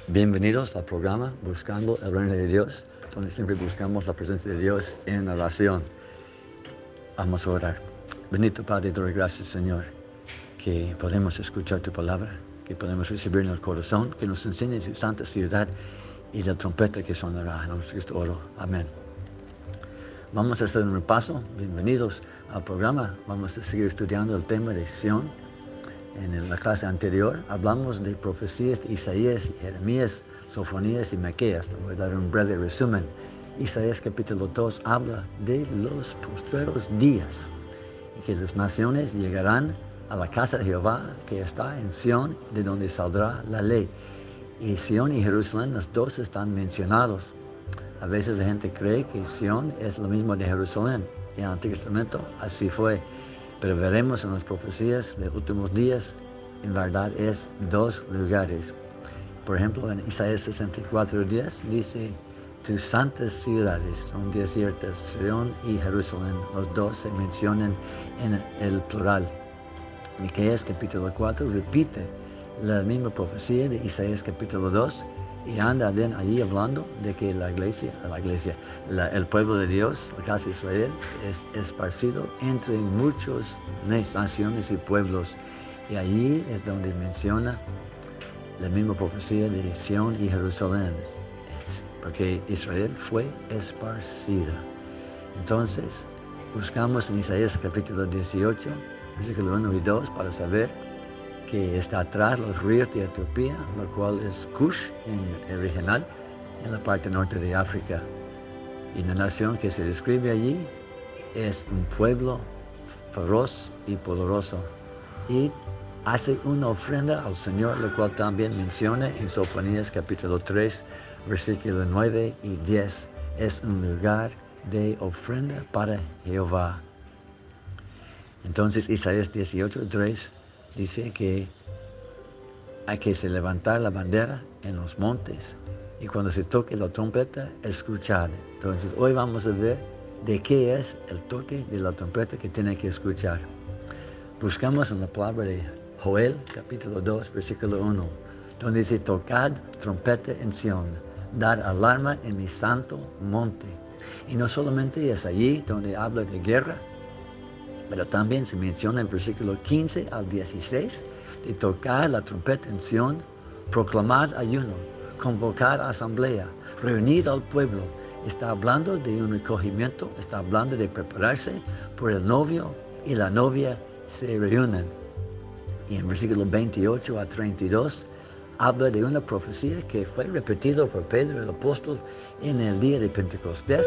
Bienvenidos al programa Buscando el Reino de Dios, donde siempre buscamos la presencia de Dios en oración. Vamos a orar. Bendito Padre, te doy gracias, Señor, que podemos escuchar tu palabra, que podemos recibir en el corazón, que nos enseñe tu santa ciudad y la trompeta que sonará. En nombre de Cristo oro. Amén. Vamos a hacer un repaso. Bienvenidos al programa. Vamos a seguir estudiando el tema de Sión. En la clase anterior hablamos de profecías de Isaías, Jeremías, Sofonías y Miqueas. Te voy a dar un breve resumen. Isaías capítulo 2 habla de los postreros días y que las naciones llegarán a la casa de Jehová que está en Sión, de donde saldrá la ley. Y Sión y Jerusalén, los dos están mencionados. A veces la gente cree que Sión es lo mismo de Jerusalén. En el Antiguo Testamento así fue. Pero veremos en las profecías de últimos días, en verdad es dos lugares. Por ejemplo, en Isaías 64:10 dice, tus santas ciudades son desiertas, Sión y Jerusalén. Los dos se mencionan en el plural. Miqueas capítulo 4 repite la misma profecía de Isaías capítulo 2 y anda allí hablando de que el pueblo de Dios, la casa de Israel, es esparcido entre muchas naciones y pueblos. Y allí es donde menciona la misma profecía de Sión y Jerusalén, porque Israel fue esparcida. Entonces, buscamos en Isaías capítulo 18, versículo 1 y 2 para saber que está atrás los ríos de Etiopía, lo cual es Cush en el original, en la parte norte de África. Y la nación que se describe allí es un pueblo feroz y poderoso. Y hace una ofrenda al Señor, lo cual también menciona en Sofonías capítulo 3, versículo 9 y 10. Es un lugar de ofrenda para Jehová. Entonces Isaías 18:3 dice que hay que levantar la bandera en los montes y cuando se toque la trompeta, escuchar. Entonces hoy vamos a ver de qué es el toque de la trompeta que tiene que escuchar. Buscamos en la palabra de Joel, capítulo 2, versículo 1, donde dice, tocad trompeta en Sión, dar alarma en mi santo monte. Y no solamente es allí donde habla de guerra, pero también se menciona en versículo 15 al 16 de tocar la trompeta en Sión, proclamar ayuno, convocar asamblea, reunir al pueblo. Está hablando de un recogimiento, está hablando de prepararse por el novio y la novia se reúnen. Y en versículo 28 a 32 habla de una profecía que fue repetida por Pedro el apóstol en el día de Pentecostés.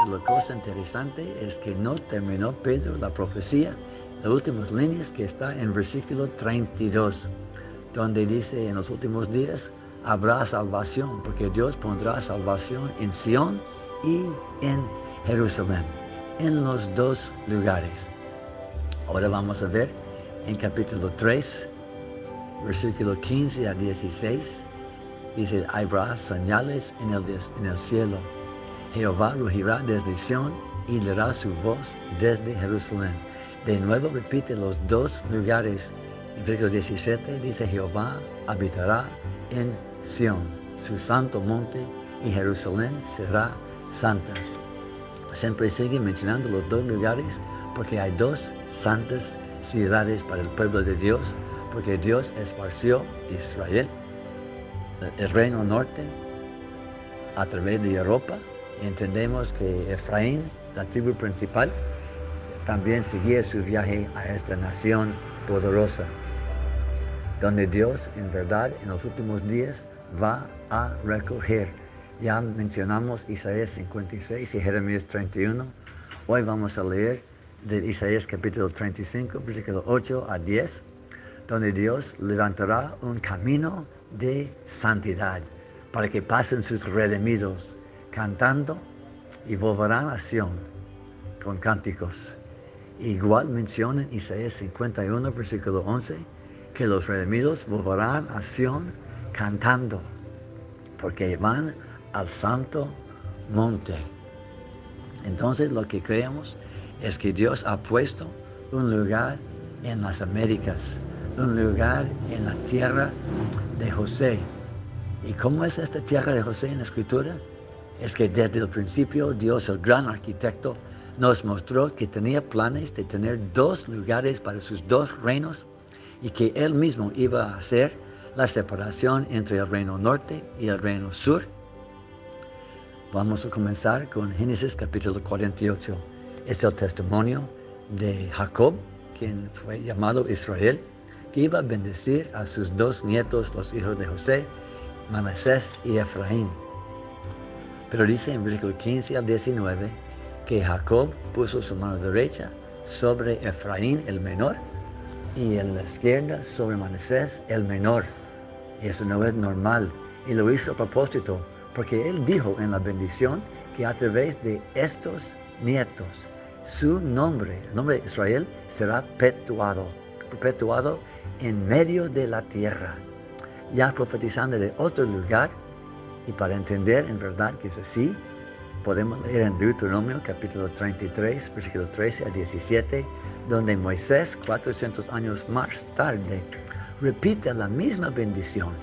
La cosa interesante es que no terminó Pedro la profecía, las últimas líneas que está en versículo 32, donde dice en los últimos días habrá salvación, porque Dios pondrá salvación en Sión y en Jerusalén, en los dos lugares. Ahora vamos a ver en capítulo 3, versículo 15 a 16, dice, habrá señales en el cielo. Jehová rugirá desde Sión y dará su voz desde Jerusalén. De nuevo repite los dos lugares. En versículo 17 dice, Jehová habitará en Sión, su santo monte, y Jerusalén será santa. Siempre sigue mencionando los dos lugares porque hay dos santas ciudades para el pueblo de Dios, porque Dios esparció Israel, el reino norte, a través de Europa. Entendemos que Efraín, la tribu principal, también seguía su viaje a esta nación poderosa, donde Dios en verdad en los últimos días va a recoger. Ya mencionamos Isaías 56 y Jeremías 31. Hoy vamos a leer de Isaías capítulo 35, versículo 8 a 10, donde Dios levantará un camino de santidad para que pasen sus redimidos cantando y volverán a Sión con cánticos. Igual menciona en Isaías 51, versículo 11, que los redimidos volverán a Sión cantando, porque van al santo monte. Entonces lo que creemos es que Dios ha puesto un lugar en las Américas, un lugar en la tierra de José, ¿Y cómo es esta tierra de José en la Escritura? Es que desde el principio Dios, el gran arquitecto, nos mostró que tenía planes de tener 2 lugares para sus 2 reinos y que Él mismo iba a hacer la separación entre el reino norte y el reino sur. Vamos a comenzar con Génesis capítulo 48. Es el testimonio de Jacob, quien fue llamado Israel, que iba a bendecir a sus 2 nietos, los hijos de José, Manasés y Efraín. Pero dice en versículo 15 al 19 que Jacob puso su mano derecha sobre Efraín el menor y en la izquierda sobre Manasés el menor. Y eso no es normal. Y lo hizo a propósito, porque él dijo en la bendición que a través de estos nietos, su nombre, el nombre de Israel, será perpetuado en medio de la tierra. Ya profetizando de otro lugar, y para entender en verdad que es así, podemos leer en Deuteronomio capítulo 33, versículo 13 a 17, donde Moisés, 400 años más tarde, repite la misma bendición.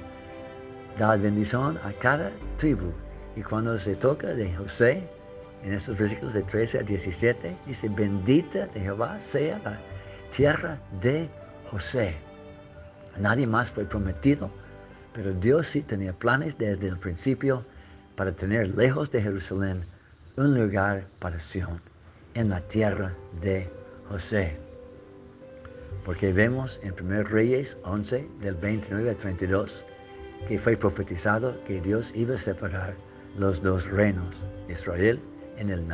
Da bendición a cada tribu. Y cuando se toca de José, en estos versículos de 13 a 17, dice, bendita de Jehová sea la tierra de José. Nadie más fue prometido, pero Dios sí tenía planes desde el principio para tener lejos de Jerusalén un lugar para Sión, en la tierra de José. Porque vemos en 1 Reyes 11, del 29 al 32, que fue profetizado que Dios iba a separar los 2 reinos, Israel en el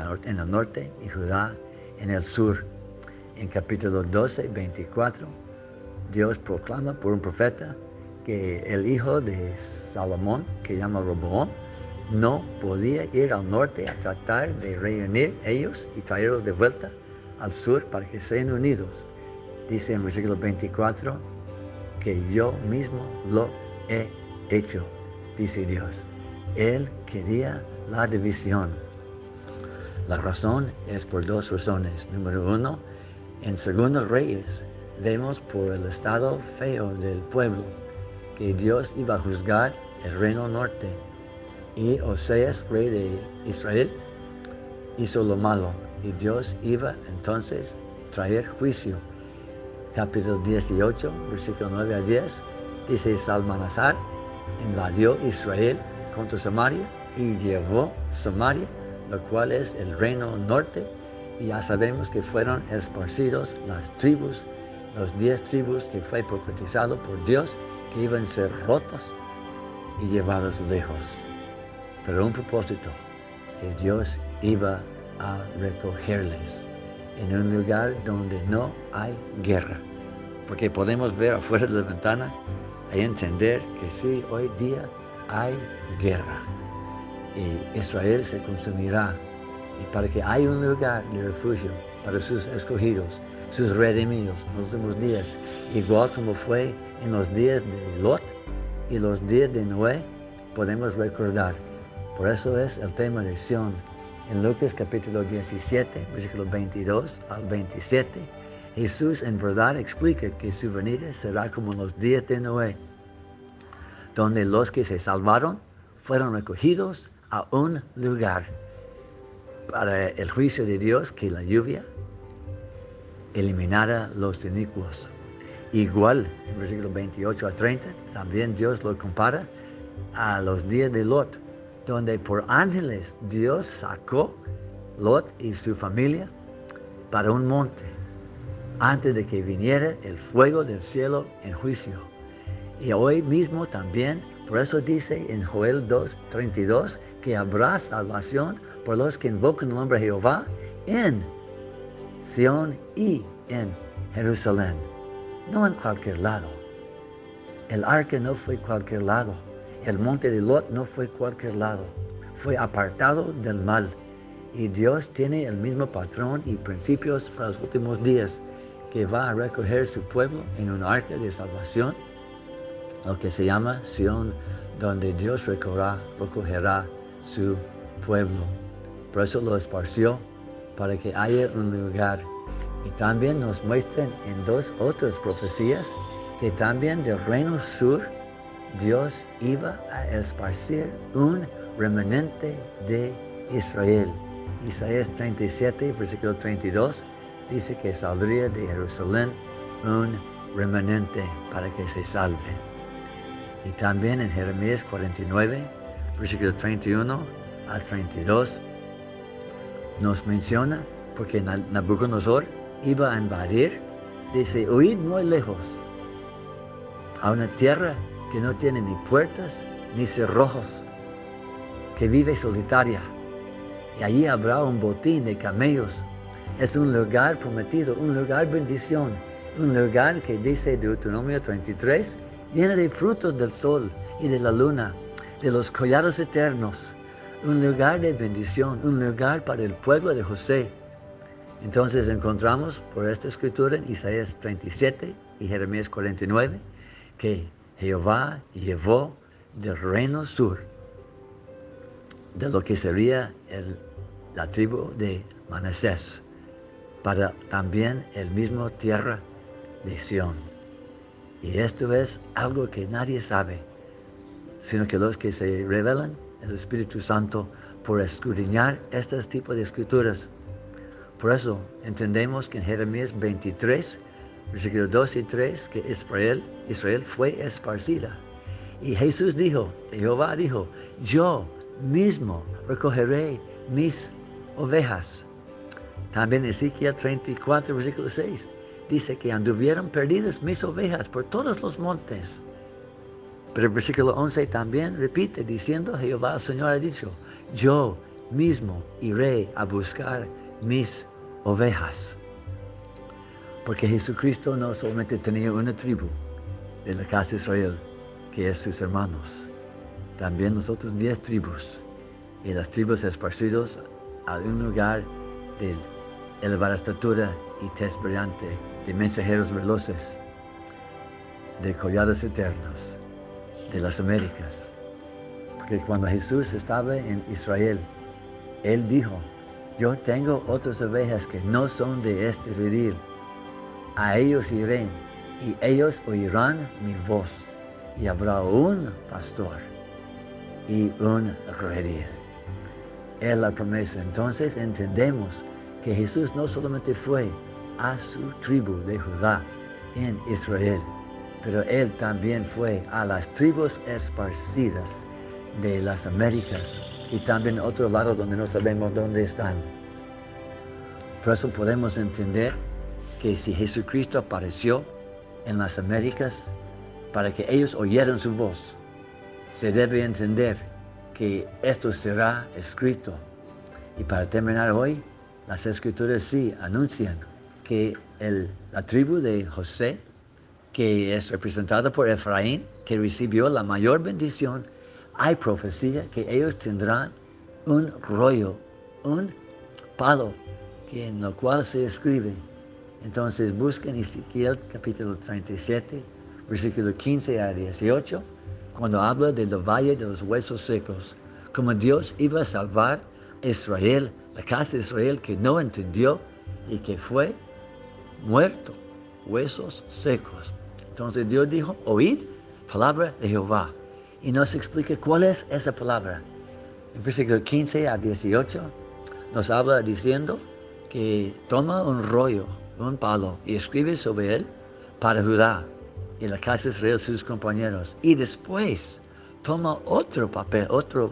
norte y Judá en el sur. En capítulo 12, 24, Dios proclama por un profeta que el hijo de Salomón, que llama Roboam, no podía ir al norte a tratar de reunir ellos y traerlos de vuelta al sur para que sean unidos. Dice en versículo 24 que yo mismo lo he hecho, dice Dios. Él quería la división. La razón es por 2 razones. Número 1, en 2 Reyes vemos por el estado feo del pueblo que Dios iba a juzgar el reino norte. Y Oseas, rey de Israel, hizo lo malo. Y Dios iba entonces a traer juicio. Capítulo 18, versículo 9 a 10, dice Salmanasar invadió Israel contra Samaria y llevó Samaria, lo cual es el reino norte. Y ya sabemos que fueron esparcidos las tribus, los 10 tribus que fue profetizado por Dios, que iban a ser rotos y llevados lejos. Pero un propósito, que Dios iba a recogerles en un lugar donde no hay guerra. Porque podemos ver afuera de la ventana y entender que sí, hoy día hay guerra. Y Israel se consumirá. Y para que haya un lugar de refugio para sus escogidos, sus redimidos en los últimos días, igual como fue en los días de Lot y los días de Noé, podemos recordar. Por eso es el tema de Sión. En Lucas capítulo 17, versículo 22 al 27, Jesús en verdad explica que su venida será como en los días de Noé, donde los que se salvaron fueron recogidos a un lugar para el juicio de Dios, que la lluvia eliminara los inicuos. Igual, en versículo 28 a 30, también Dios lo compara a los días de Lot, donde por ángeles Dios sacó Lot y su familia para un monte, antes de que viniera el fuego del cielo en juicio. Y hoy mismo también, por eso dice en Joel 2:32, que habrá salvación por los que invocan el nombre de Jehová en Sión y en Jerusalén. No en cualquier lado. El arca no fue cualquier lado. El monte de Lot no fue cualquier lado. Fue apartado del mal. Y Dios tiene el mismo patrón y principios para los últimos días, que va a recoger su pueblo en un arca de salvación, lo que se llama Sión, donde Dios recogerá su pueblo. Por eso lo esparció, para que haya un lugar. Y también nos muestran en 2 otras profecías que también del reino sur Dios iba a esparcir un remanente de Israel. Isaías 37, versículo 32, dice que saldría de Jerusalén un remanente para que se salve. Y también en Jeremías 49, versículo 31 al 32, nos menciona porque Nabucodonosor iba a invadir, dice, huid muy lejos, a una tierra que no tiene ni puertas ni cerrojos, que vive solitaria. Y allí habrá un botín de camellos. Es un lugar prometido, un lugar bendición, un lugar que dice Deuteronomio 33, lleno de frutos del sol y de la luna, de los collados eternos, un lugar de bendición, un lugar para el pueblo de José. Entonces encontramos por esta escritura en Isaías 37 y Jeremías 49 que Jehová llevó del reino sur, de lo que sería la tribu de Manasés, para también el mismo tierra de Sión. Y esto es algo que nadie sabe, sino que los que se revelan el Espíritu Santo por escudriñar este tipo de escrituras. Por eso entendemos que en Jeremías 23, versículos 2 y 3, que Israel fue esparcida. Y Jesús dijo, Jehová dijo, yo mismo recogeré mis ovejas. También Ezequiel 34, versículo 6, dice que anduvieron perdidas mis ovejas por todos los montes. Pero el versículo 11 también repite diciendo, Jehová el Señor ha dicho, yo mismo iré a buscar mis ovejas. Porque Jesucristo no solamente tenía una tribu de la casa de Israel, que es sus hermanos, también nosotros 10 tribus, y las tribus esparcidos a un lugar de elevada estatura y tez brillante, de mensajeros veloces, de collados eternos, de las Américas. Porque cuando Jesús estaba en Israel, Él dijo, yo tengo otras ovejas que no son de este redil. A ellos iré, y ellos oirán mi voz, y habrá un pastor y un redil. Es la promesa. Entonces entendemos que Jesús no solamente fue a su tribu de Judá en Israel, pero Él también fue a las tribus esparcidas de las Américas y también otros lados donde no sabemos dónde están. Por eso podemos entender que si Jesucristo apareció en las Américas para que ellos oyeran su voz, se debe entender que esto será escrito. Y para terminar hoy, las Escrituras sí anuncian que la tribu de José, que es representada por Efraín, que recibió la mayor bendición, hay profecía que ellos tendrán un rollo, un palo, en lo cual se escribe. Entonces busquen Ezequiel capítulo 37, versículo 15 a 18, cuando habla del valle de los huesos secos, como Dios iba a salvar a Israel, la casa de Israel que no entendió y que fue muerto, huesos secos. Entonces Dios dijo, oíd palabra de Jehová. Y nos explica cuál es esa palabra. En versículo 15 a 18 nos habla diciendo que toma un rollo, un palo, y escribe sobre él para Judá y la casa de Israel sus compañeros. Y después toma otro papel, otro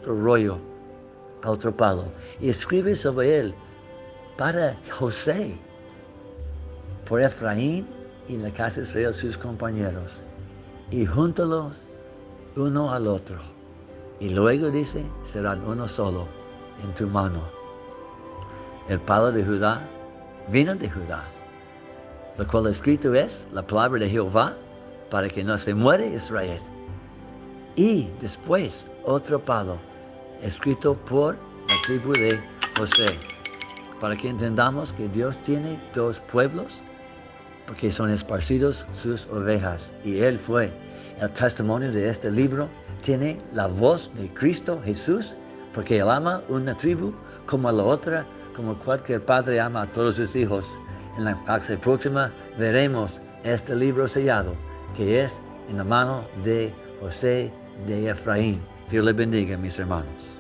rollo, otro palo, y escribe sobre él para José, por Efraín y la casa de Israel sus compañeros. Y júntalos uno al otro. Y luego dice, serán uno solo en tu mano. El palo de Judá vino de Judá, lo cual escrito es la palabra de Jehová para que no se muera Israel. Y después otro palo escrito por la tribu de José, para que entendamos que Dios tiene dos pueblos, porque son esparcidos sus ovejas. Y Él fue el testimonio de este libro, tiene la voz de Cristo Jesús, porque Él ama una tribu como a la otra, como cualquier padre ama a todos sus hijos. En la clase próxima veremos este libro sellado, que es en la mano de José de Efraín. Dios les bendiga, mis hermanos.